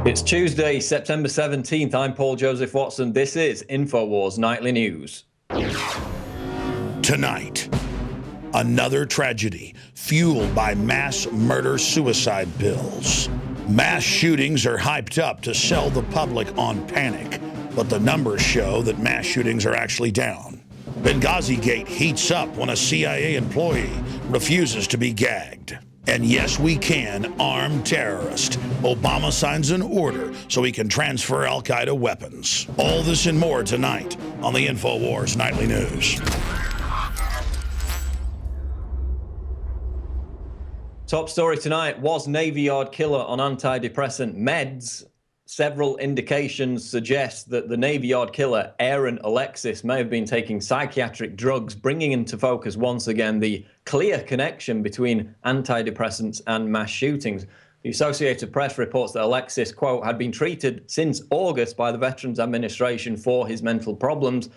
It's Tuesday, September 17th. I'm Paul Joseph Watson. This is Infowars Nightly News. Tonight, another tragedy fueled by mass murder-suicide pills. Mass shootings are hyped up to sell the public on panic, but the numbers show that mass shootings are actually down. Benghazi Gate heats up when a CIA employee refuses to be gagged. And yes, we can arm terrorists. Obama signs an order so he can transfer al-Qaeda weapons. All this and more tonight on the Infowars Nightly News. Top story tonight: was Navy Yard killer on antidepressant meds? Several indications suggest that the Navy Yard killer, Aaron Alexis, may have been taking psychiatric drugs, bringing into focus once again the clear connection between antidepressants and mass shootings. The Associated Press reports that Alexis, quote, had been treated since August by the Veterans Administration for his mental problems,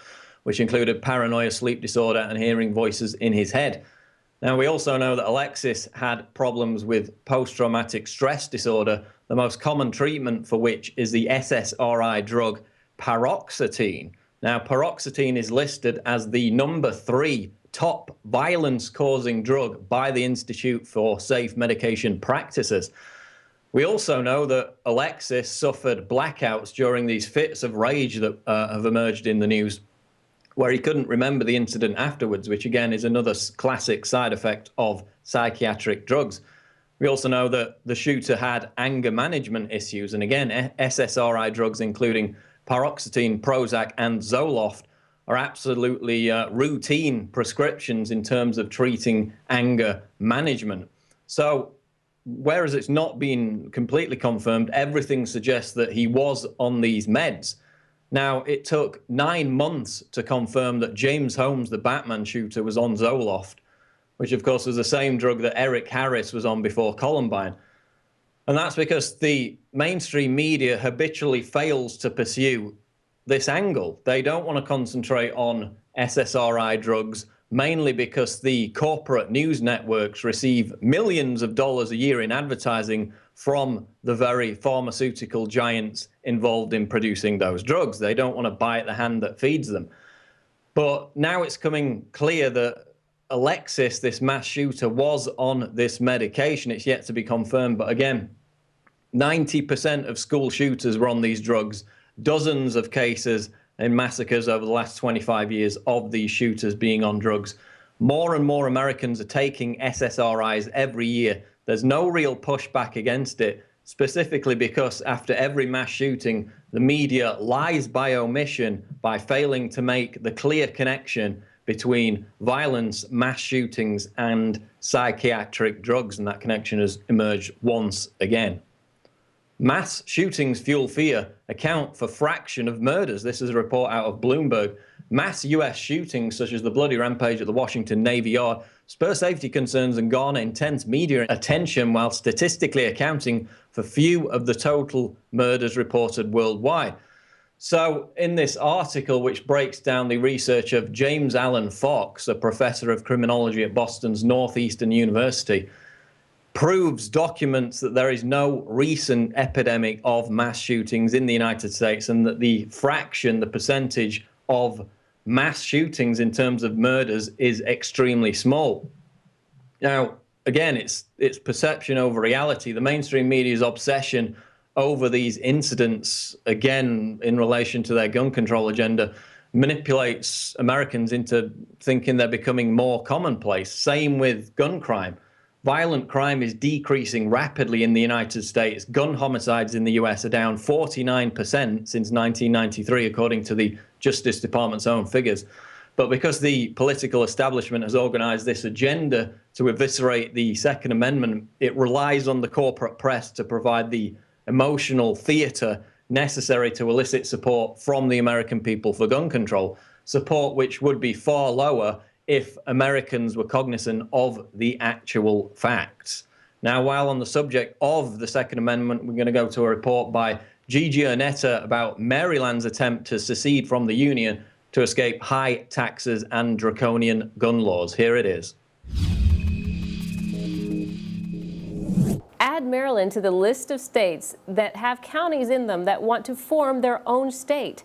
which included paranoia, sleep disorder, and hearing voices in his head. Now, we also know that Alexis had problems with post-traumatic stress disorder, the most common treatment for which is the SSRI drug paroxetine. Now, paroxetine is listed as the number 3 top violence-causing drug by the Institute for Safe Medication Practices. We also know that Alexis suffered blackouts during these fits of rage that have emerged in the news, where he couldn't remember the incident afterwards, which again is another classic side effect of psychiatric drugs. We also know that the shooter had anger management issues, and again, SSRI drugs, including paroxetine, Prozac, and Zoloft, are absolutely routine prescriptions in terms of treating anger management. So, whereas it's not been completely confirmed, everything suggests that he was on these meds. Now, it took 9 months to confirm that James Holmes, the Batman shooter, was on Zoloft, which of course was the same drug that Eric Harris was on before Columbine. And that's because the mainstream media habitually fails to pursue this angle. They don't want to concentrate on SSRI drugs, mainly because the corporate news networks receive millions of dollars a year in advertising from the very pharmaceutical giants involved in producing those drugs. They don't want to bite the hand that feeds them. But now it's coming clear that Alexis, this mass shooter, was on this medication. It's yet to be confirmed. But again, 90% of school shooters were on these drugs. Dozens of cases in massacres over the last 25 years of these shooters being on drugs. More and more Americans are taking SSRIs every year. There's no real pushback against it, specifically because after every mass shooting, the media lies by omission by failing to make the clear connection between violence, mass shootings, and psychiatric drugs, and that connection has emerged once again. Mass shootings fuel fear, account for fraction of murders. This is a report out of Bloomberg. Mass U.S. shootings, such as the bloody rampage at the Washington Navy Yard, spur safety concerns and garner intense media attention, while statistically accounting for few of the total murders reported worldwide. So in this article, which breaks down the research of James Allen Fox, a professor of criminology at Boston's Northeastern University, documents that there is no recent epidemic of mass shootings in the United States, and that the fraction, the percentage of mass shootings in terms of murders is extremely small. Now, again, it's perception over reality. The mainstream media's obsession over these incidents, again, in relation to their gun control agenda, manipulates Americans into thinking they're becoming more commonplace. Same with gun crime. Violent crime is decreasing rapidly in the United States. Gun homicides in the US are down 49% since 1993, according to the Justice Department's own figures. But because the political establishment has organized this agenda to eviscerate the Second Amendment, it relies on the corporate press to provide the emotional theater necessary to elicit support from the American people for gun control, support which would be far lower if Americans were cognizant of the actual facts. Now, while on the subject of the Second Amendment, we're going to go to a report by Gigi Ernetta about Maryland's attempt to secede from the Union to escape high taxes and draconian gun laws. Here it is. add Maryland to the list of states that have counties in them that want to form their own state.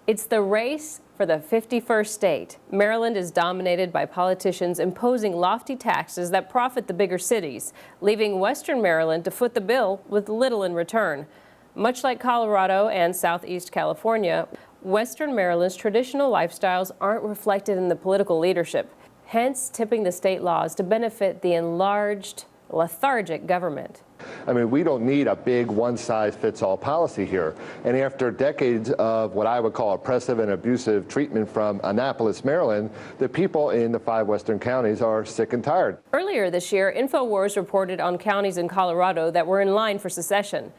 It's the race for the 51st state. Maryland is dominated by politicians imposing lofty taxes that profit the bigger cities, leaving Western Maryland to foot the bill with little in return. Much like Colorado and Southeast California, Western Maryland's traditional lifestyles aren't reflected in the political leadership, hence tipping the state laws to benefit the enlarged, lethargic government. I mean, we don't need a big one-size-fits-all policy here. And after decades of what I would call oppressive and abusive treatment from Annapolis, Maryland, the people in the 5 western counties are sick and tired. Earlier this year, Infowars reported on counties in Colorado that were in line for secession.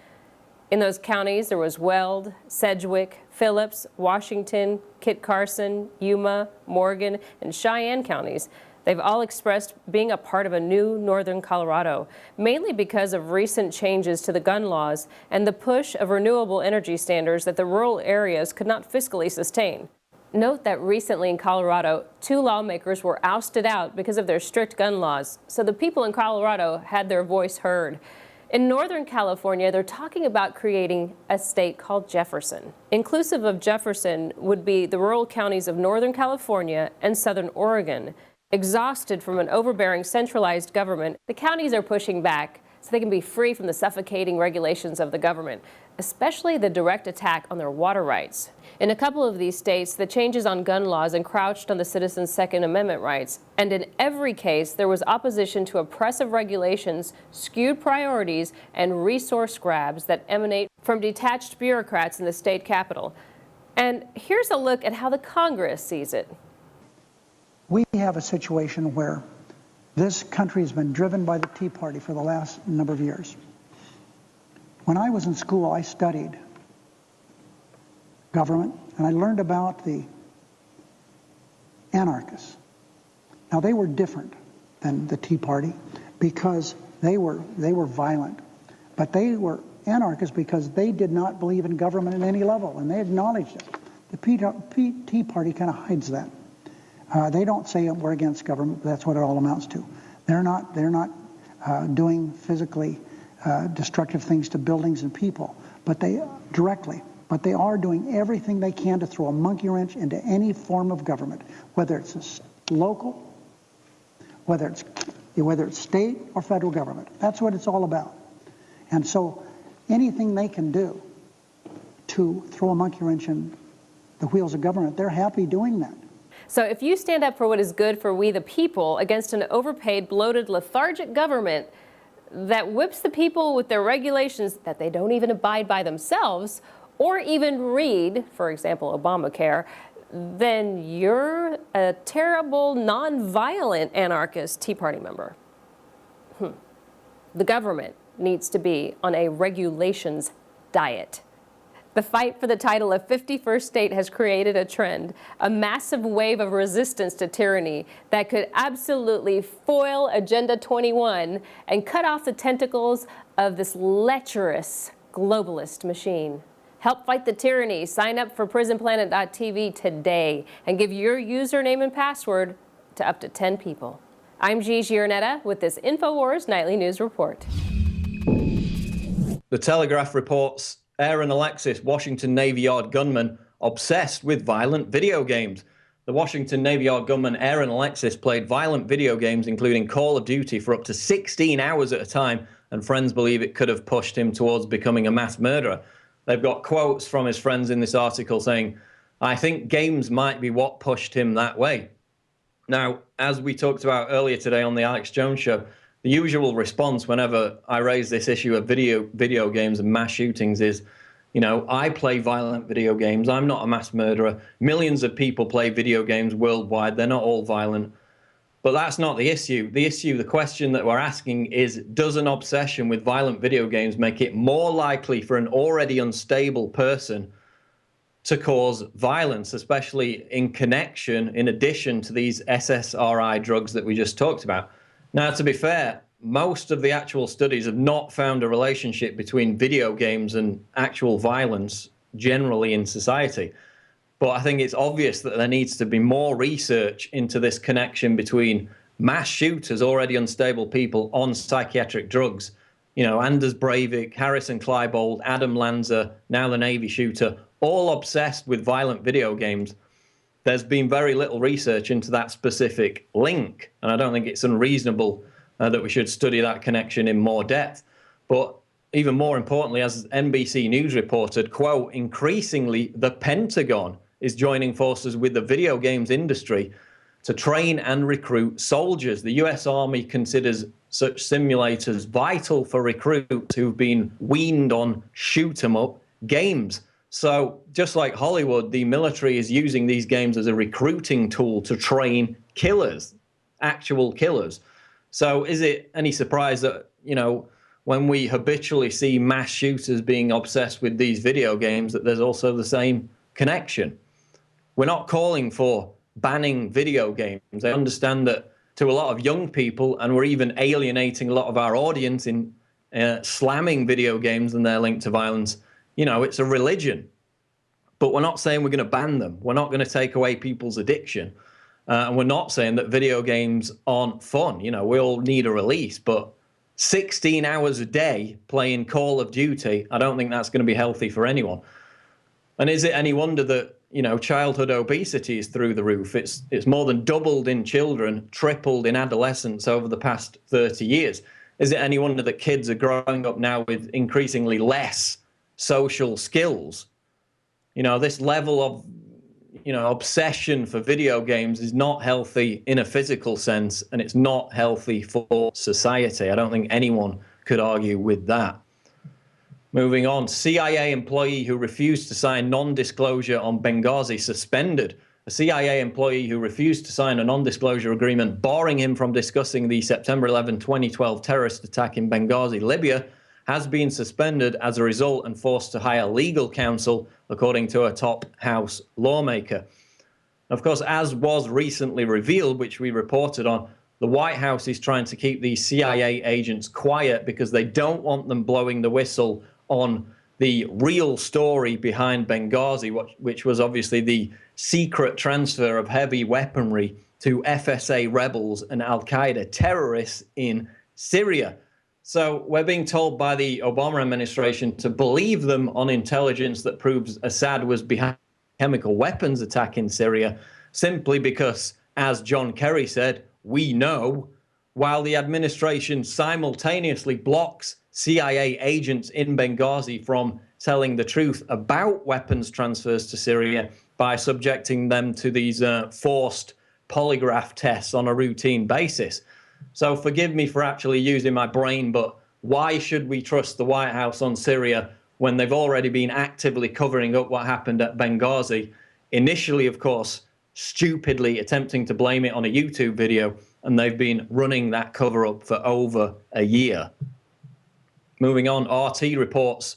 In those counties, there was Weld, Sedgwick, Phillips, Washington, Kit Carson, Yuma, Morgan, and Cheyenne counties. They've all expressed being a part of a new northern Colorado, mainly because of recent changes to the gun laws and the push of renewable energy standards that the rural areas could not fiscally sustain. Note that recently in Colorado, 2 lawmakers were ousted out because of their strict gun laws, so the people in Colorado had their voice heard. In Northern California, they're talking about creating a state called Jefferson. Inclusive of Jefferson would be the rural counties of Northern California and Southern Oregon. Exhausted from an overbearing centralized government, the counties are pushing back so they can be free from the suffocating regulations of the government, especially the direct attack on their water rights. In a couple of these states, the changes on gun laws encroached on the citizens' Second Amendment rights, and in every case, there was opposition to oppressive regulations, skewed priorities, and resource grabs that emanate from detached bureaucrats in the state capitol. And here's a look at how the Congress sees it. We have a situation where this country has been driven by the Tea Party for the last number of years. When I was in school, I studied government, and I learned about the anarchists. Now, they were different than the Tea Party because they were violent, but they were anarchists because they did not believe in government at any level, and they acknowledged it. The Tea Party kind of hides that. They don't say we're against government, but that's what it all amounts to. They're not doing physically destructive things to buildings and people, but they are doing everything they can to throw a monkey wrench into any form of government, whether it's local, whether it's state or federal government. That's what it's all about. And so anything they can do to throw a monkey wrench in the wheels of government, they're happy doing that. So if you stand up for what is good for we the people against an overpaid, bloated, lethargic government that whips the people with their regulations that they don't even abide by themselves or even read, for example, Obamacare, then you're a terrible, non-violent anarchist Tea Party member. The government needs to be on a regulations diet. The fight for the title of 51st state has created a trend, a massive wave of resistance to tyranny that could absolutely foil Agenda 21 and cut off the tentacles of this lecherous globalist machine. Help fight the tyranny. Sign up for prisonplanet.tv today and give your username and password to up to 10 people. I'm Gigi Giornetta with this Infowars Nightly News Report. The Telegraph reports Aaron Alexis, Washington Navy Yard gunman, obsessed with violent video games. The Washington Navy Yard gunman Aaron Alexis played violent video games, including Call of Duty, for up to 16 hours at a time, and friends believe it could have pushed him towards becoming a mass murderer. They've got quotes from his friends in this article saying, "I think games might be what pushed him that way." Now, as we talked about earlier today on the Alex Jones Show, the usual response whenever I raise this issue of video games and mass shootings is, you know, I play violent video games. I'm not a mass murderer. Millions of people play video games worldwide. They're not all violent. But that's not the issue. The question that we're asking is, does an obsession with violent video games make it more likely for an already unstable person to cause violence, especially in connection, in addition to these SSRI drugs that we just talked about? Now, to be fair, most of the actual studies have not found a relationship between video games and actual violence generally in society. But I think it's obvious that there needs to be more research into this connection between mass shooters, already unstable people on psychiatric drugs, Anders Breivik, Harrison Kleinbold, Adam Lanza, now the Navy shooter, all obsessed with violent video games. There's been very little research into that specific link, and I don't think it's unreasonable that we should study that connection in more depth. But even more importantly, as NBC News reported, quote, increasingly, the Pentagon is joining forces with the video games industry to train and recruit soldiers. The US Army considers such simulators vital for recruits who've been weaned on shoot-'em-up games. So just like Hollywood, the military is using these games as a recruiting tool to train killers, actual killers. So is it any surprise that, when we habitually see mass shooters being obsessed with these video games, that there's also the same connection? We're not calling for banning video games. I understand that to a lot of young people, and we're even alienating a lot of our audience in slamming video games and their link to violence. It's a religion. But we're not saying we're going to ban them. We're not going to take away people's addiction. And we're not saying that video games aren't fun. We all need a release, but 16 hours a day playing Call of Duty, I don't think that's going to be healthy for anyone. And is it any wonder that, childhood obesity is through the roof? It's more than doubled in children, tripled in adolescents over the past 30 years. Is it any wonder that kids are growing up now with increasingly less social skills? This level of, obsession for video games is not healthy in a physical sense, and it's not healthy for society. I don't think anyone could argue with that. Moving on, CIA employee who refused to sign non-disclosure on Benghazi suspended. A CIA employee who refused to sign a non-disclosure agreement barring him from discussing the September 11, 2012 terrorist attack in Benghazi, Libya, has been suspended as a result and forced to hire legal counsel, according to a top House lawmaker. Of course, as was recently revealed, which we reported on, the White House is trying to keep these CIA agents quiet because they don't want them blowing the whistle on the real story behind Benghazi, which was obviously the secret transfer of heavy weaponry to FSA rebels and al-Qaeda terrorists in Syria. So we're being told by the Obama administration to believe them on intelligence that proves Assad was behind a chemical weapons attack in Syria, simply because, as John Kerry said, we know, while the administration simultaneously blocks CIA agents in Benghazi from telling the truth about weapons transfers to Syria by subjecting them to these forced polygraph tests on a routine basis. So forgive me for actually using my brain, but why should we trust the White House on Syria when they've already been actively covering up what happened at Benghazi? Initially, of course, stupidly attempting to blame it on a YouTube video, and they've been running that cover-up for over a year. Moving on, RT reports,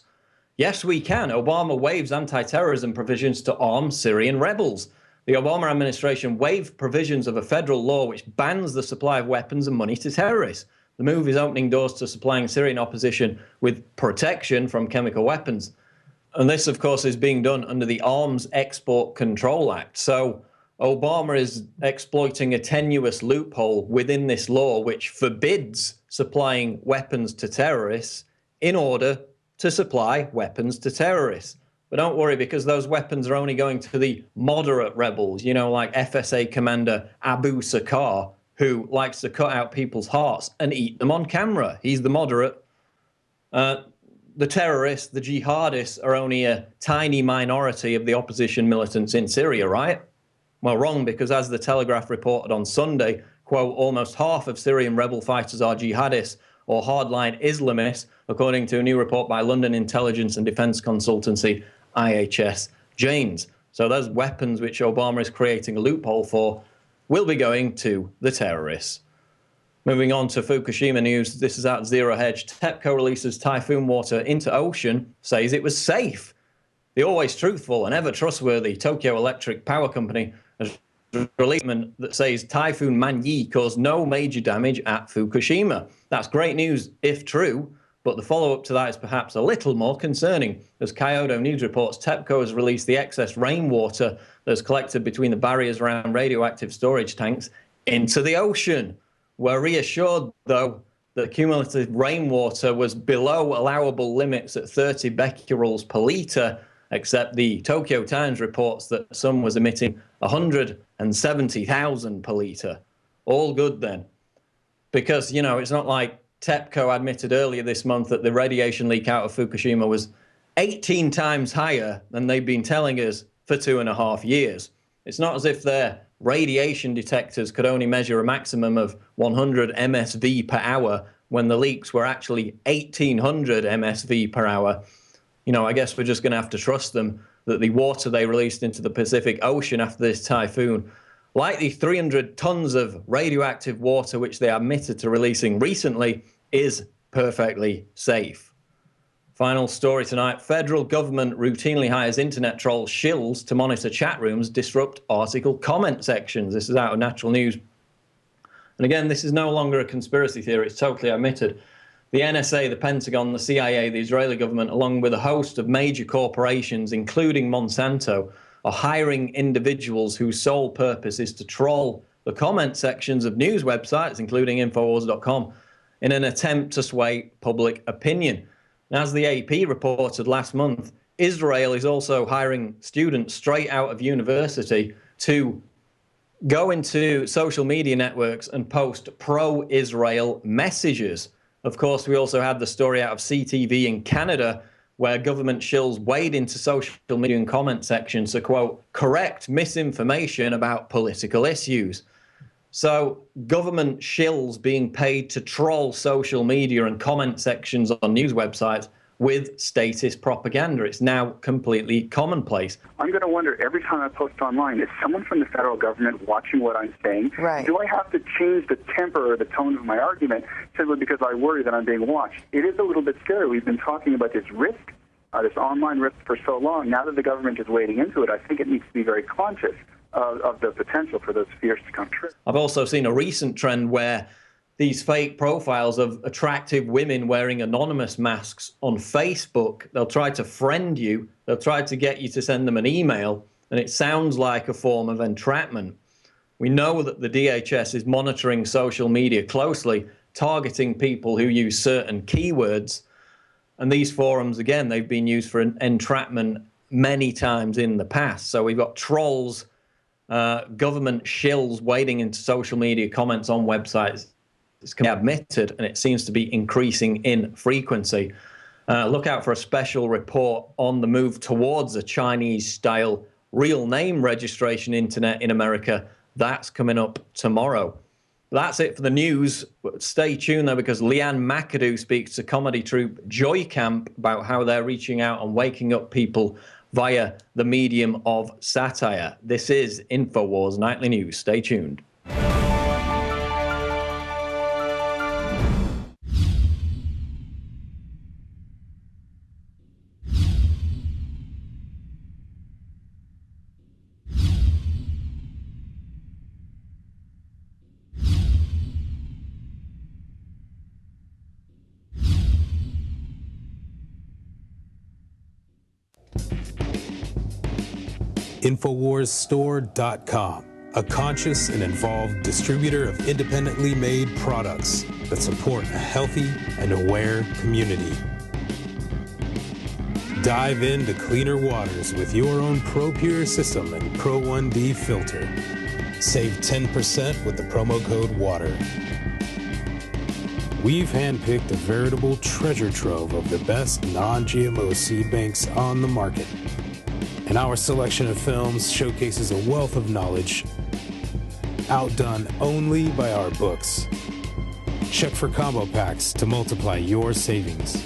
yes, we can. Obama waives anti-terrorism provisions to arm Syrian rebels. The Obama administration waived provisions of a federal law which bans the supply of weapons and money to terrorists. The move is opening doors to supplying Syrian opposition with protection from chemical weapons. And this, of course, is being done under the Arms Export Control Act. So Obama is exploiting a tenuous loophole within this law which forbids supplying weapons to terrorists in order to supply weapons to terrorists. But don't worry, because those weapons are only going to the moderate rebels, like FSA commander Abu Sakar, who likes to cut out people's hearts and eat them on camera. He's the moderate. The terrorists, the jihadists, are only a tiny minority of the opposition militants in Syria, right? Well, wrong, because as the Telegraph reported on Sunday, quote, almost half of Syrian rebel fighters are jihadists or hardline Islamists, according to a new report by London intelligence and defense consultancy IHS Janes. So those weapons which Obama is creating a loophole for will be going to the terrorists. Moving on to Fukushima news, this is at Zero Hedge. TEPCO releases typhoon water into ocean, says it was safe. The always truthful and ever trustworthy Tokyo Electric Power Company has released a statement that says Typhoon Manyi caused no major damage at Fukushima. That's great news if true, but the follow-up to that is perhaps a little more concerning. As Kyodo News reports, TEPCO has released the excess rainwater that's collected between the barriers around radioactive storage tanks into the ocean. We're reassured, though, that cumulative rainwater was below allowable limits at 30 becquerels per litre, except the Tokyo Times reports that some was emitting 170,000 per litre. All good then. Because, you know, it's not like TEPCO admitted earlier this month that the radiation leak out of Fukushima was 18 times higher than they've been telling us for 2.5 years. It's not as if their radiation detectors could only measure a maximum of 100 MSV per hour when the leaks were actually 1,800 MSV per hour. You know, I guess we're just going to have to trust them that the water they released into the Pacific Ocean after this typhoon, like the 300 tons of radioactive water which they admitted to releasing recently, is perfectly safe. Final story tonight. Federal government routinely hires internet troll shills to monitor chat rooms, disrupt article comment sections. This is out of Natural News. And again, this is no longer a conspiracy theory. It's totally admitted. The NSA, the Pentagon, the CIA, the Israeli government, along with a host of major corporations, including Monsanto, are hiring individuals whose sole purpose is to troll the comment sections of news websites, including Infowars.com, in an attempt to sway public opinion. As the AP reported last month, Israel is also hiring students straight out of university to go into social media networks and post pro-Israel messages. Of course, we also had the story out of CTV in Canada, where government shills wade into social media and comment sections to, quote, correct misinformation about political issues. So government shills being paid to troll social media and comment sections on news websites with statist propaganda. It's now completely commonplace. I'm going to wonder every time I post online, is someone from the federal government watching what I'm saying? Right. Do I have to change the temper or the tone of my argument simply because I worry that I'm being watched? It is a little bit scary. We've been talking about this risk, this online risk for so long. Now that the government is wading into it, I think it needs to be very conscious of the potential for those fears to come true. I've also seen a recent trend where these fake profiles of attractive women wearing anonymous masks on Facebook, they'll try to friend you, they'll try to get you to send them an email, and it sounds like a form of entrapment. We know that the DHS is monitoring social media closely, targeting people who use certain keywords, and these forums, again, they've been used for entrapment many times in the past. So we've got trolls, government shills wading into social media comments on websites. It's admitted, and it seems to be increasing in frequency. Look out for a special report on the move towards a Chinese-style real name registration internet in America. That's coming up tomorrow. That's it for the news. Stay tuned, though, because Leanne McAdoo speaks to comedy troupe Joycamp about how they're reaching out and waking up people via the medium of satire. This is Infowars Nightly News. Stay tuned. Infowarsstore.com, a conscious and involved distributor of independently made products that support a healthy and aware community. Dive into cleaner waters with your own ProPure system and Pro 1D filter. Save 10% with the promo code WATER. We've handpicked a veritable treasure trove of the best non-GMO seed banks on the market. And our selection of films showcases a wealth of knowledge, outdone only by our books. Check for combo packs to multiply your savings.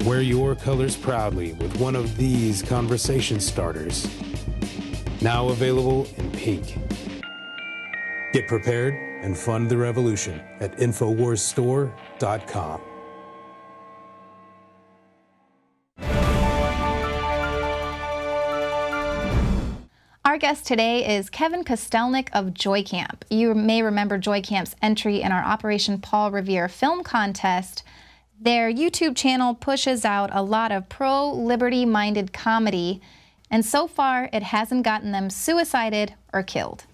Wear your colors proudly with one of these conversation starters. Now available in pink. Get prepared and fund the revolution at Infowarsstore.com. Our guest today is Kevin Kastelink of Joycamp. You may remember Joycamp's entry in our Operation Paul Revere film contest. Their YouTube channel pushes out a lot of pro-liberty-minded comedy, and so far it hasn't gotten them suicided or killed.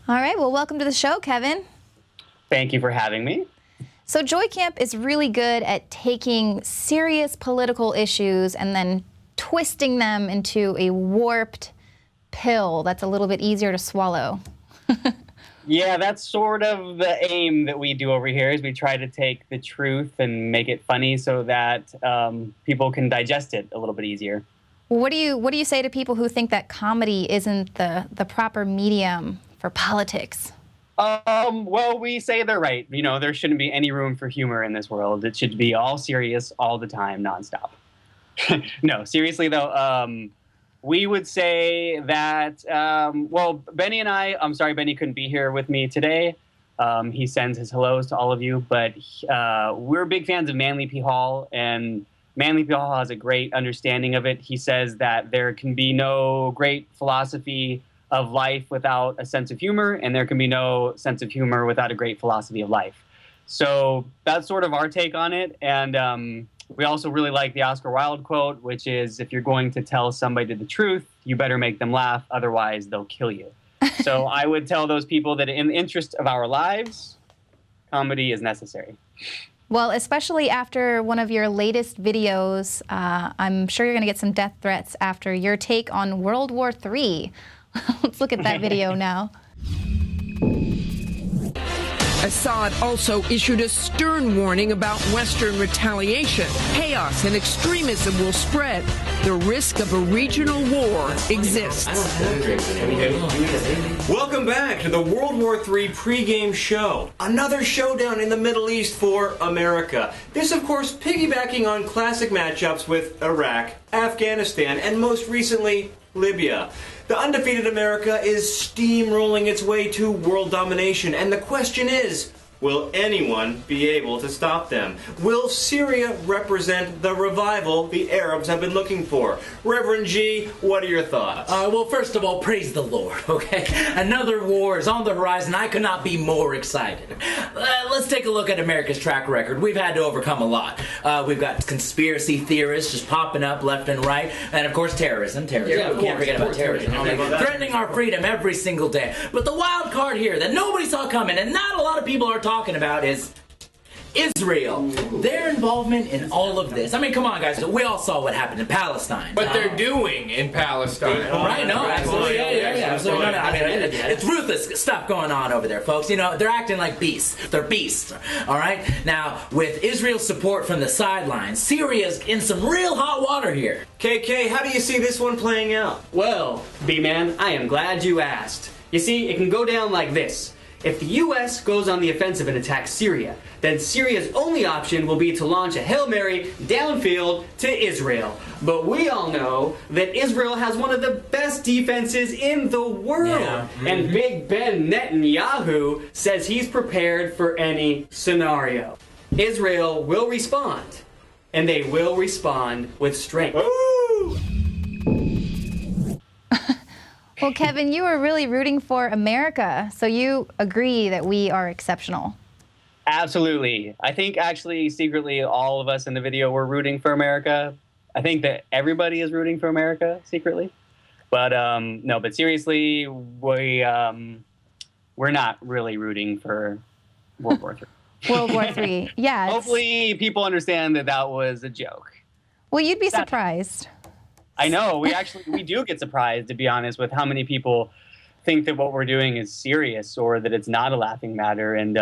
All right, well, welcome to the show, Kevin. Thank you for having me. So Joycamp is really good at taking serious political issues and then twisting them into a warped pill that's a little bit easier to swallow. Yeah, that's sort of the aim that we do over here, is we try to take the truth and make it funny so that people can digest it a little bit easier. What do you say to people who think that comedy isn't the proper medium for politics? Well, we say they're right. You know, there shouldn't be any room for humor in this world. It should be all serious all the time, nonstop. No, seriously though, we would say that, well, Benny and I'm sorry Benny couldn't be here with me today. He sends his hellos to all of you, but we're big fans of Manly P. Hall, and Manly P. Hall has a great understanding of it. He says that there can be no great philosophy of life without a sense of humor, and there can be no sense of humor without a great philosophy of life. So that's sort of our take on it, and we also really like the Oscar Wilde quote, which is, if you're going to tell somebody the truth, you better make them laugh, otherwise they'll kill you. So I would tell those people that in the interest of our lives, comedy is necessary. Well, especially after one of your latest videos, I'm sure you're going to get some death threats after your take on World War III. Let's look at that video now. Assad also issued a stern warning about Western retaliation. Chaos and extremism will spread. The risk of a regional war exists. Welcome back to the World War III pregame show. Another showdown in the Middle East for America. This, of course, piggybacking on classic matchups with Iraq, Afghanistan, and most recently, Libya. The undefeated America is steamrolling its way to world domination, and the question is, will anyone be able to stop them? Will Syria represent the revival the Arabs have been looking for? Reverend G, what are your thoughts? Well, first of all, praise the Lord, okay? Another war is on the horizon. I could not be more excited. Let's take a look at America's track record. We've had to overcome a lot. We've got conspiracy theorists just popping up left and right. And, of course, terrorism. Yeah, We can't forget about terrorism. Threatening our freedom every single day. But the wild card here that nobody saw coming, and not a lot of people are talking about, is Israel. Their involvement in all of this. I mean, come on, guys. We all saw what happened in Palestine. But they're doing in Palestine. Right? No, absolutely. Yeah, absolutely. No, I mean, it's ruthless stuff going on over there, folks. You know, they're acting like beasts. They're beasts. All right? Now, with Israel's support from the sidelines, Syria's in some real hot water here. KK, how do you see this one playing out? Well, B-Man, I am glad you asked. You see, it can go down like this. If the U.S. goes on the offensive and attacks Syria, then Syria's only option will be to launch a Hail Mary downfield to Israel. But we all know that Israel has one of the best defenses in the world. Yeah. And Big Ben Netanyahu says he's prepared for any scenario. Israel will respond, and they will respond with strength. Ooh! Well, Kevin, you were really rooting for America, so you agree that we are exceptional. Absolutely. I think actually secretly all of us in the video were rooting for America. I think that everybody is rooting for America secretly. But no, but seriously, we're not really rooting for World War III. World War III, yeah. Hopefully people understand that that was a joke. Well, you'd be surprised. I know. We do get surprised, to be honest, with how many people think that what we're doing is serious or that it's not a laughing matter. And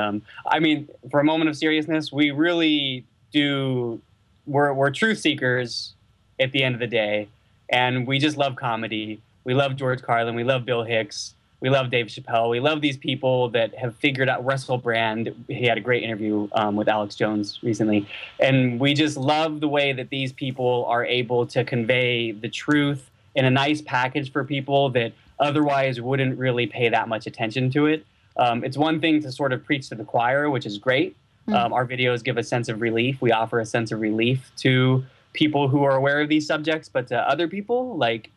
I mean, for a moment of seriousness, we really do. We're truth seekers at the end of the day, and we just love comedy. We love George Carlin. We love Bill Hicks. We love Dave Chappelle. We love these people that have figured out Russell Brand. He had a great interview with Alex Jones recently. And we just love the way that these people are able to convey the truth in a nice package for people that otherwise wouldn't really pay that much attention to it. It's one thing to sort of preach to the choir, which is great. Our videos give a sense of relief. We offer a sense of relief to people who are aware of these subjects, but to other people, like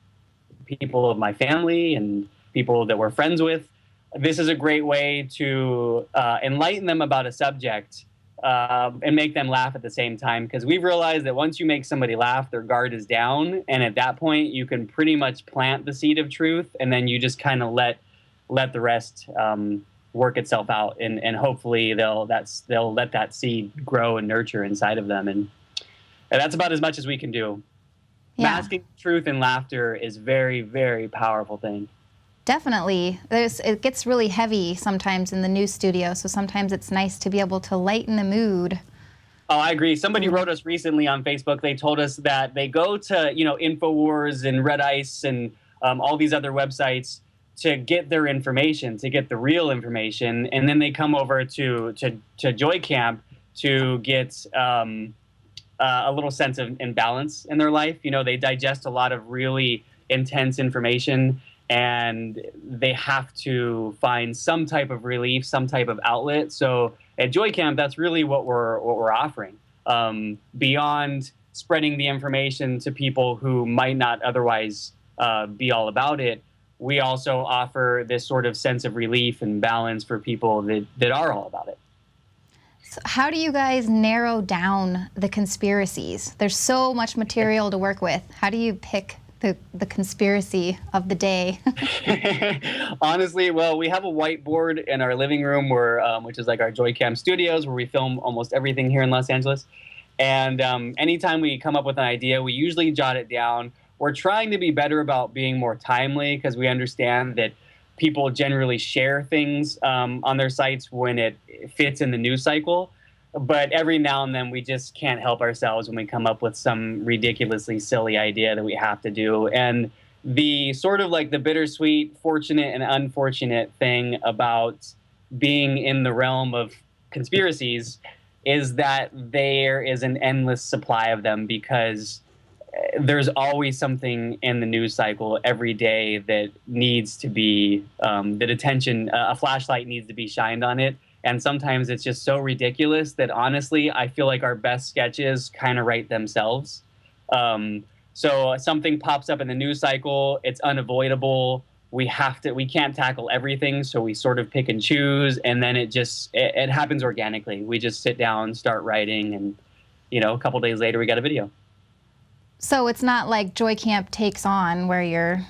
people of my family and people that we're friends with, this is a great way to enlighten them about a subject and make them laugh at the same time. Because we've realized that once you make somebody laugh, their guard is down. And at that point, you can pretty much plant the seed of truth. And then you just kind of let the rest work itself out, and hopefully they'll let that seed grow and nurture inside of them, and that's about as much as we can do. Yeah. Masking truth and laughter is very, very powerful thing. Definitely. It gets really heavy sometimes in the news studio, so sometimes it's nice to be able to lighten the mood. Oh, I agree. Somebody wrote us recently on Facebook. They told us that they go to, Infowars and Red Ice and all these other websites to get their information, to get the real information, and then they come over to Joycamp to get a little sense of imbalance in their life. They digest a lot of really intense information, and they have to find some type of relief, some type of outlet. So at Joycamp, that's really what we're offering. Beyond spreading the information to people who might not otherwise be all about it, we also offer this sort of sense of relief and balance for people that are all about it. So how do you guys narrow down the conspiracies? There's so much material to work with. How do you pick the conspiracy of the day? Honestly, well, we have a whiteboard in our living room which is like our Joycamp studios, where we film almost everything here in Los Angeles. And anytime we come up with an idea, we usually jot it down. We're trying to be better about being more timely, because we understand that people generally share things on their sites when it fits in the news cycle. But every now and then we just can't help ourselves when we come up with some ridiculously silly idea that we have to do. And the sort of like the bittersweet, fortunate and unfortunate thing about being in the realm of conspiracies is that there is an endless supply of them, because there's always something in the news cycle every day that needs to be, a flashlight needs to be shined on it. And sometimes it's just so ridiculous that, honestly, I feel like our best sketches kind of write themselves. So something pops up in the news cycle, it's unavoidable. We can't tackle everything, so we sort of pick and choose, and then it happens organically. We just sit down, start writing, and a couple days later we got a video. So it's not like Joycamp takes on, where you're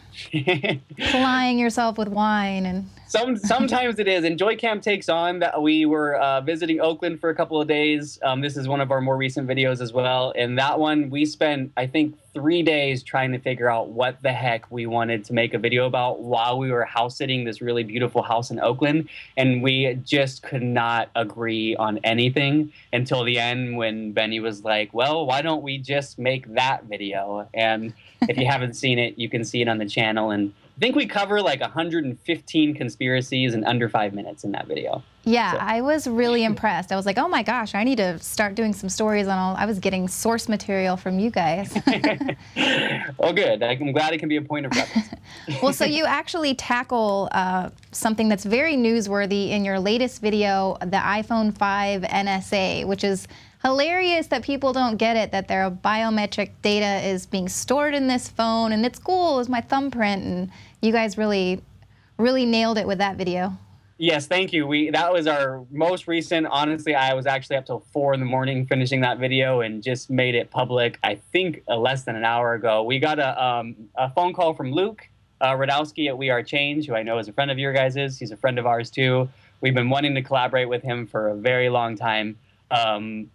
plying yourself with wine and... Sometimes it is, and Joycamp takes on that. We were visiting Oakland for a couple of days. This is one of our more recent videos as well, and that one we spent, I think, 3 days trying to figure out what the heck we wanted to make a video about while we were house sitting this really beautiful house in Oakland, and we just could not agree on anything until the end, when Benny was like, well, why don't we just make that video? And if you haven't seen it, you can see it on the channel, and I think we cover like 115 conspiracies in under 5 minutes in that video. Yeah, so. I was really impressed. I was like, oh my gosh, I need to start doing some stories on all. I was getting source material from you guys. Well, good. I'm glad it can be a point of reference. Well, so you actually tackle something that's very newsworthy in your latest video, the iPhone 5 NSA, which is hilarious that people don't get it, that their biometric data is being stored in this phone, and it's cool, it's my thumbprint, and you guys really, really nailed it with that video. Yes, thank you. That was our most recent. Honestly, I was actually up till 4 in the morning finishing that video and just made it public, I think, less than an hour ago. We got a phone call from Luke Radowski at We Are Change, who I know is a friend of your guys's. He's a friend of ours, too. We've been wanting to collaborate with him for a very long time.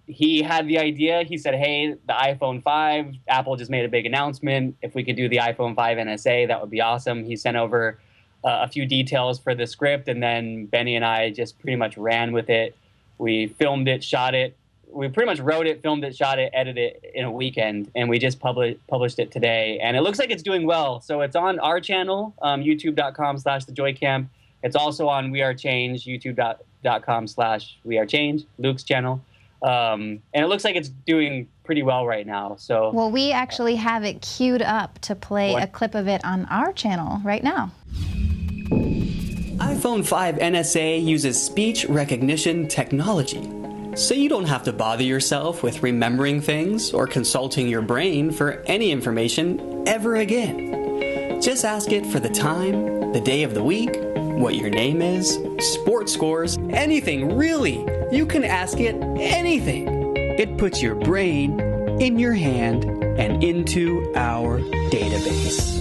He had the idea. He said, hey, the iPhone 5, Apple just made a big announcement. If we could do the iPhone 5 NSA, that would be awesome. He sent over a few details for the script, and then Benny and I just pretty much ran with it. We filmed it, shot it. We pretty much wrote it, filmed it, shot it, edited it in a weekend, and we just published it today. And it looks like it's doing well. So it's on our channel, youtube.com/thejoycamp. It's also on We Are Change, youtube.com/We Are Change, Luke's channel. And it looks like it's doing pretty well right now. So, well, we actually have it queued up to play a clip of it on our channel right now. iPhone 5 NSA uses speech recognition technology, so you don't have to bother yourself with remembering things or consulting your brain for any information ever again. Just ask it for the time, the day of the week, what your name is, sports scores, anything, really. You can ask it anything. It puts your brain in your hand and into our database.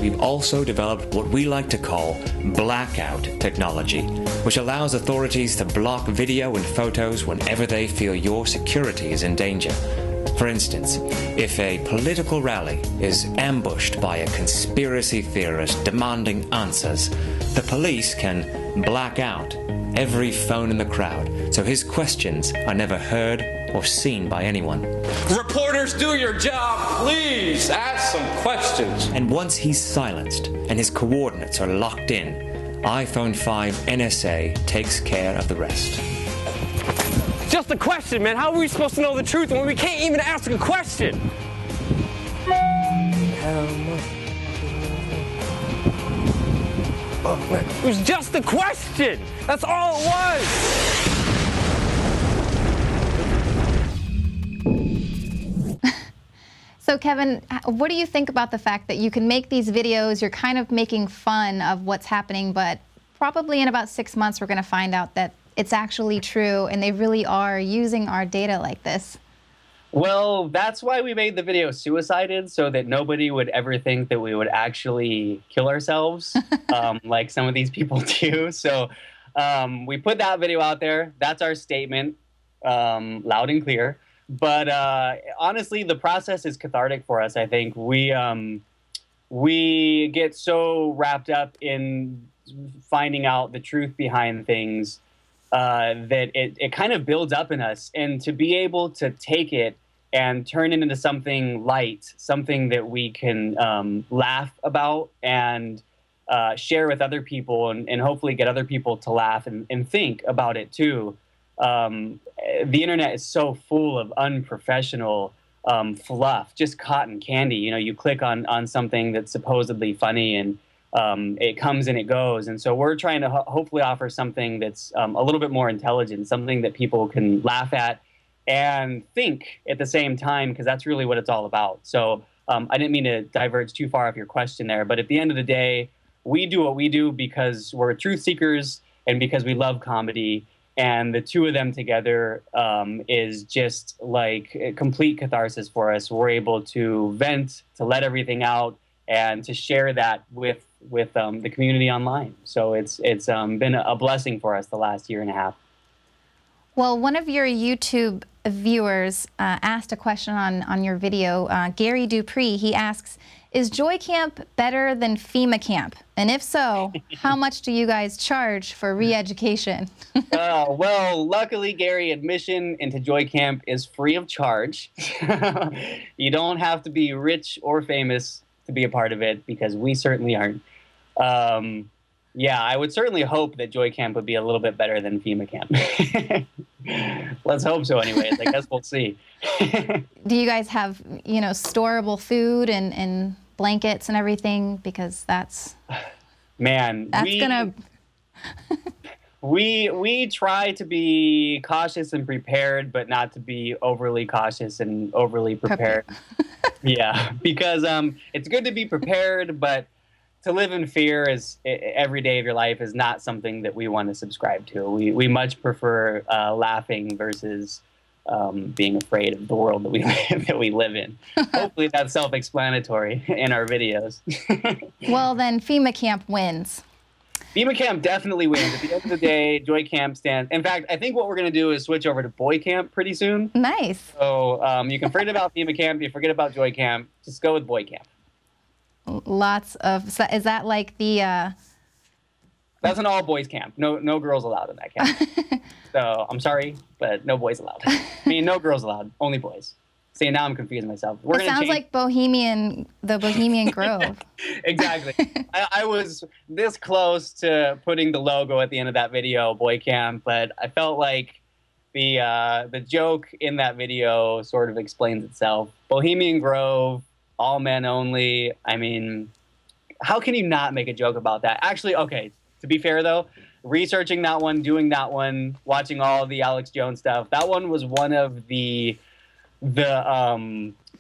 We've also developed what we like to call blackout technology. which allows authorities to block video and photos whenever they feel your security is in danger. For instance, if a political rally is ambushed by a conspiracy theorist demanding answers, the police can black out every phone in the crowd, so his questions are never heard or seen by anyone. Reporters, do your job. Please ask some questions. And once he's silenced and his coordinates are locked in, iPhone 5 NSA takes care of the rest. Just a question, man. How are we supposed to know the truth when we can't even ask a question? It was just a question. That's all it was. So Kevin, what do you think about the fact that you can make these videos, you're kind of making fun of what's happening, but probably in about 6 months we're going to find out that it's actually true and they really are using our data like this? Well, that's why we made the video Suicided, so that nobody would ever think that we would actually kill ourselves like some of these people do. So we put that video out there. That's our statement, loud and clear. But honestly, the process is cathartic for us. I think we get so wrapped up in finding out the truth behind things that it kind of builds up in us. And to be able to take it and turn it into something light, something that we can laugh about and share with other people and hopefully get other people to laugh and think about it too. The internet is so full of unprofessional fluff, just cotton candy. You know, you click on something that's supposedly funny and it comes and it goes. And so we're trying to hopefully offer something that's a little bit more intelligent, something that people can laugh at and think at the same time, because that's really what it's all about. So I didn't mean to diverge too far off your question there, but at the end of the day, we do what we do because we're truth seekers and because we love comedy. And the two of them together is just like a complete catharsis for us. We're able to vent, to let everything out, and to share that with the community online. So it's been a blessing for us the last year and a half. Well, one of your YouTube viewers asked a question on your video. Gary Dupree, he asks, is Joycamp better than FEMA camp? And if so, how much do you guys charge for re-education? Well, luckily, Gary, admission into Joycamp is free of charge. You don't have to be rich or famous to be a part of it, because we certainly aren't. Yeah, I would certainly hope that Joycamp would be a little bit better than FEMA camp. Let's hope so anyways. I guess we'll see. Do you guys have, you know, storable food and blankets and everything? Because that's... Man, we try to be cautious and prepared, but not to be overly cautious and overly prepared. Yeah, because it's good to be prepared, but to live in fear is every day of your life is not something that we want to subscribe to. We much prefer laughing versus being afraid of the world that we live in. Hopefully that's self-explanatory in our videos. Well, then FEMA camp wins. FEMA camp definitely wins. At the end of the day, Joycamp stands. In fact, I think what we're going to do is switch over to Boy Camp pretty soon. Nice. So you can forget about FEMA camp. You forget about Joycamp. Just go with Boy Camp. Lots of... So is that like the... That's an all-boys camp. No girls allowed in that camp. So I'm sorry, but no boys allowed. I mean, no girls allowed. Only boys. See, now I'm confusing myself. It sounds like the Bohemian Grove. Exactly. I was this close to putting the logo at the end of that video, Boy Camp, but I felt like the joke in that video sort of explains itself. Bohemian Grove, all men only. I mean, how can you not make a joke about that? Actually, okay, to be fair though, researching that one, doing that one, watching all the Alex Jones stuff, that one was one of the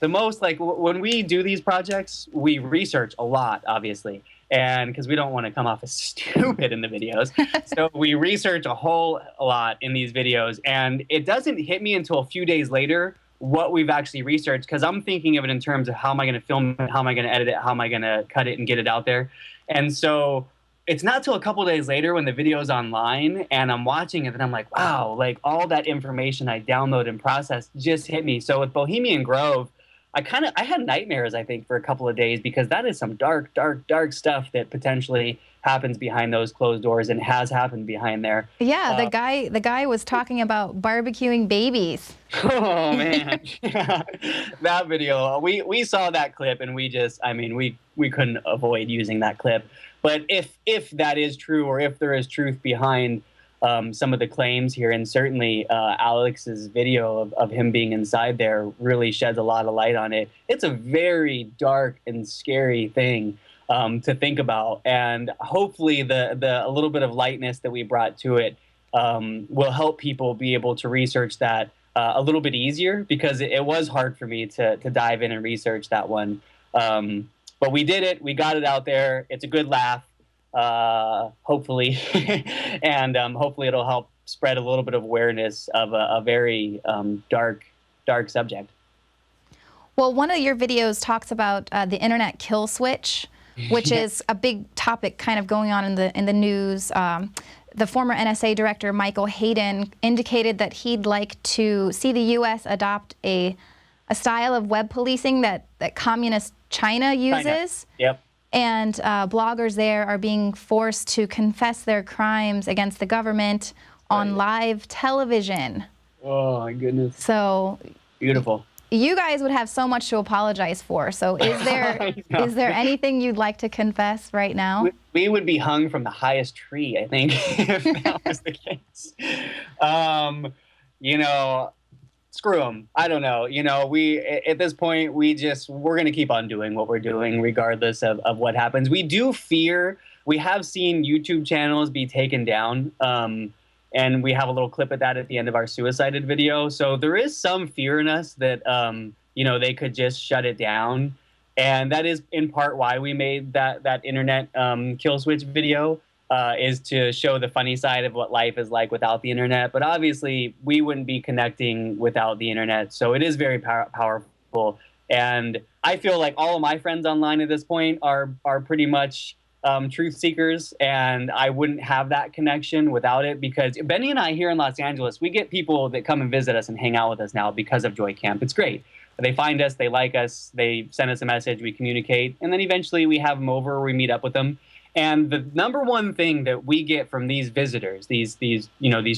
most, like, when we do these projects, we research a lot, obviously, and because we don't want to come off as stupid in the videos. So we research a whole lot in these videos, and it doesn't hit me until a few days later what we've actually researched, because I'm thinking of it in terms of how am I going to film it, how am I going to edit it, how am I going to cut it and get it out there. And so it's not till a couple days later when the video's online and I'm watching it that I'm like, wow, like all that information I downloaded and processed just hit me. So with Bohemian Grove, I had nightmares, I think, for a couple of days, because that is some dark, dark, dark stuff that potentially happens behind those closed doors and has happened behind there. Yeah, the guy was talking about barbecuing babies. Oh man, that video. We saw that clip and we couldn't avoid using that clip. But if that is true, or if there is truth behind some of the claims here, and certainly Alex's video of him being inside there really sheds a lot of light on it. It's a very dark and scary thing to think about, and hopefully the a little bit of lightness that we brought to it will help people be able to research that a little bit easier, because it was hard for me to dive in and research that one. But we did it. We got it out there. It's a good laugh. Hopefully, and hopefully it'll help spread a little bit of awareness of a very dark subject. Well, one of your videos talks about the internet kill switch, which is a big topic kind of going on in the news. The former NSA director Michael Hayden indicated that he'd like to see the U.S. adopt a style of web policing that communist China uses. Yep. And bloggers there are being forced to confess their crimes against the government on live television. Oh, my goodness. So beautiful. You guys would have so much to apologize for. So is there anything you'd like to confess right now? We would be hung from the highest tree, I think, if that was the case. Screw them. I don't know. At this point, we're going to keep on doing what we're doing regardless of what happens. We have seen YouTube channels be taken down. And we have a little clip of that at the end of our Suicided video. So there is some fear in us that, they could just shut it down. And that is in part why we made that internet kill switch video. Is to show the funny side of what life is like without the internet. But obviously, we wouldn't be connecting without the internet. So it is very powerful. And I feel like all of my friends online at this point are pretty much truth seekers. And I wouldn't have that connection without it, because Benny and I here in Los Angeles, we get people that come and visit us and hang out with us now because of Joycamp. It's great. They find us, they like us, they send us a message, we communicate, and then eventually we have them over or we meet up with them. And the number one thing that we get from these visitors, these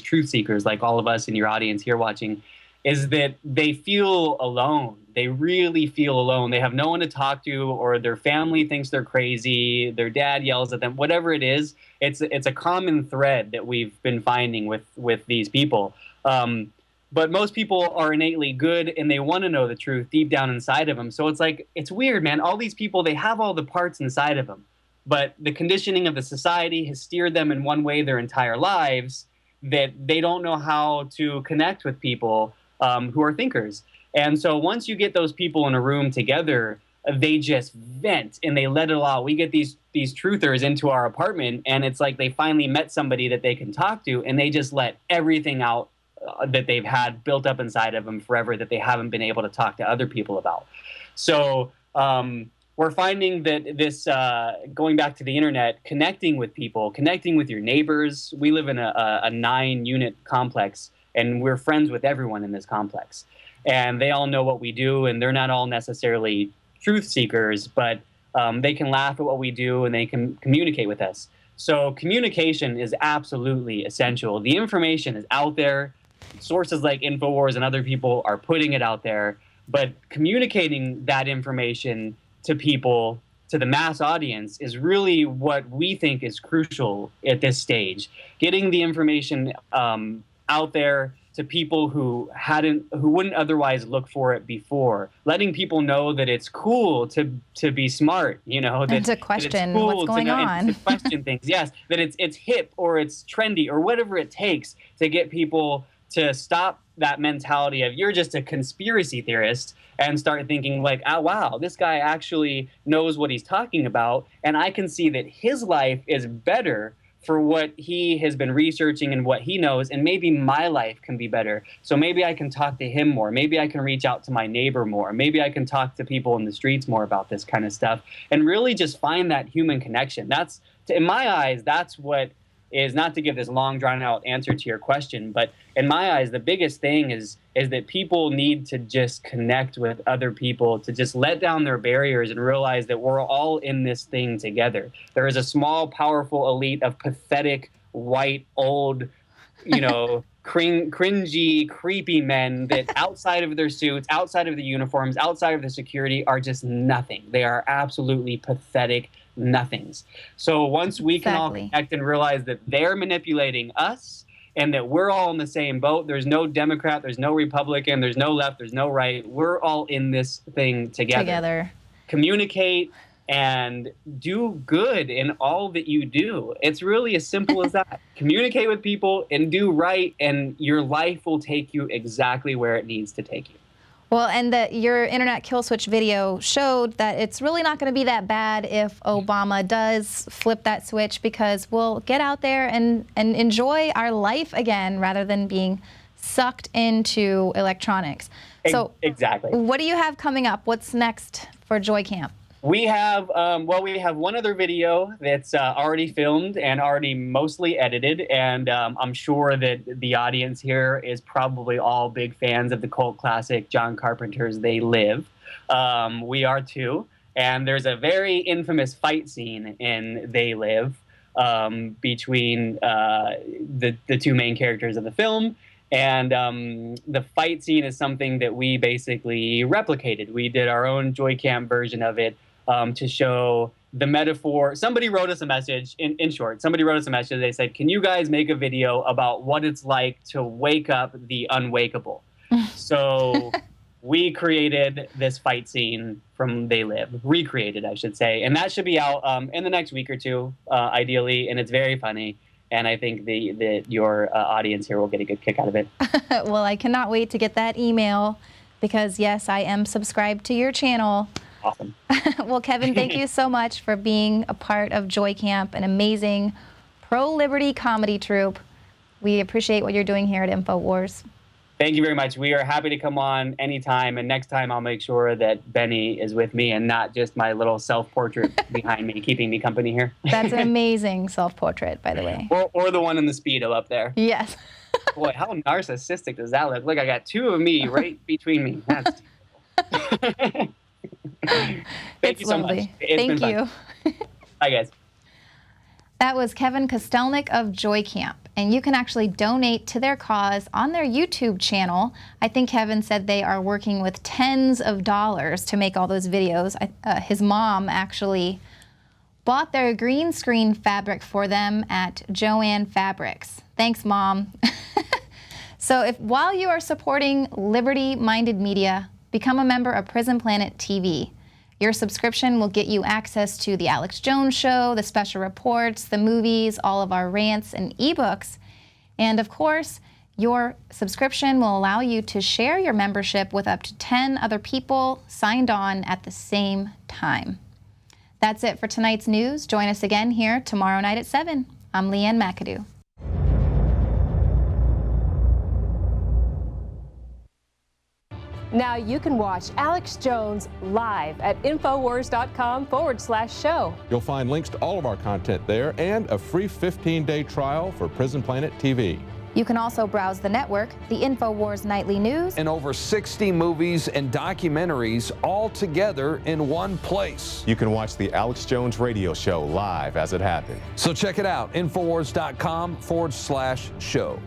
truth seekers, like all of us in your audience here watching, is that they feel alone. They really feel alone. They have no one to talk to, or their family thinks they're crazy. Their dad yells at them. Whatever it is, it's a common thread that we've been finding with these people. But most people are innately good, and they want to know the truth deep down inside of them. So it's weird, man. All these people, they have all the parts inside of them. But the conditioning of the society has steered them in one way their entire lives, that they don't know how to connect with people who are thinkers. And so once you get those people in a room together, they just vent and they let it all out. We get these truthers into our apartment, and it's like they finally met somebody that they can talk to, and they just let everything out that they've had built up inside of them forever that they haven't been able to talk to other people about. So we're finding that this, going back to the internet, connecting with people, connecting with your neighbors. We live in a 9-unit complex, and we're friends with everyone in this complex. And they all know what we do, and they're not all necessarily truth seekers, but they can laugh at what we do, and they can communicate with us. So communication is absolutely essential. The information is out there. Sources like Infowars and other people are putting it out there, but communicating that information to people, to the mass audience, is really what we think is crucial at this stage. Getting the information out there to people who wouldn't otherwise look for it before. Letting people know that it's cool to be smart, and to question cool what's going on. To question things, yes. That it's hip or it's trendy or whatever it takes to get people to stop that mentality of you're just a conspiracy theorist and start thinking like, oh, wow, this guy actually knows what he's talking about, and I can see that his life is better for what he has been researching and what he knows, and maybe my life can be better. So maybe I can talk to him more. Maybe I can reach out to my neighbor more. Maybe I can talk to people in the streets more about this kind of stuff, and really just find that human connection. That's in my eyes, that's what is, not to give this long, drawn-out answer to your question, but in my eyes, the biggest thing is that people need to just connect with other people, to just let down their barriers and realize that we're all in this thing together. There is a small, powerful elite of pathetic, white, old, cringy, creepy men that outside of their suits, outside of the uniforms, outside of the security are just nothing. They are absolutely pathetic nothings. So once we can all connect and realize that they're manipulating us and that we're all in the same boat, there's no Democrat, there's no Republican, there's no left, there's no right. We're all in this thing together. Communicate and do good in all that you do. It's really as simple as that. Communicate with people and do right, and your life will take you exactly where it needs to take you. Well, and your internet kill switch video showed that it's really not going to be that bad if Obama does flip that switch, because we'll get out there and enjoy our life again rather than being sucked into electronics. So exactly. What do you have coming up? What's next for Joycamp? We have, we have one other video that's already filmed and already mostly edited, and I'm sure that the audience here is probably all big fans of the cult classic John Carpenter's They Live. We are too, and there's a very infamous fight scene in They Live between the two main characters of the film. And the fight scene is something that we basically replicated. We did our own Joycamp version of it to show the metaphor. Somebody wrote us a message, in short, somebody wrote us a message. They said, can you guys make a video about what it's like to wake up the unwakeable? So we created this fight scene from They Live, recreated, I should say. And that should be out in the next week or two, ideally, and it's very funny. And I think your audience here will get a good kick out of it. Well, I cannot wait to get that email because, yes, I am subscribed to your channel. Awesome. Well, Kevin, thank you so much for being a part of Joycamp, an amazing pro-liberty comedy troupe. We appreciate what you're doing here at Infowars. Thank you very much. We are happy to come on anytime, and next time I'll make sure that Benny is with me and not just my little self-portrait behind me, keeping me company here. That's an amazing self-portrait, by the way. Or the one in the Speedo up there. Yes. Boy, how narcissistic does that look? Look, I got two of me right between me. That's Thank you so much. Thank you. Bye, guys. That was Kevin Kastelnik of Joycamp, and you can actually donate to their cause on their YouTube channel. I think Kevin said they are working with tens of dollars to make all those videos. His mom actually bought their green screen fabric for them at Joann Fabrics. Thanks, Mom. So while you are supporting liberty-minded media, become a member of Prison Planet TV. Your subscription will get you access to The Alex Jones Show, the special reports, the movies, all of our rants and ebooks. And of course, your subscription will allow you to share your membership with up to 10 other people signed on at the same time. That's it for tonight's news. Join us again here tomorrow night at 7. I'm Leanne McAdoo. Now you can watch Alex Jones live at Infowars.com/show. You'll find links to all of our content there and a free 15-day trial for Prison Planet TV. You can also browse the network, the Infowars Nightly News, and over 60 movies and documentaries all together in one place. You can watch the Alex Jones radio show live as it happened. So check it out, Infowars.com/show.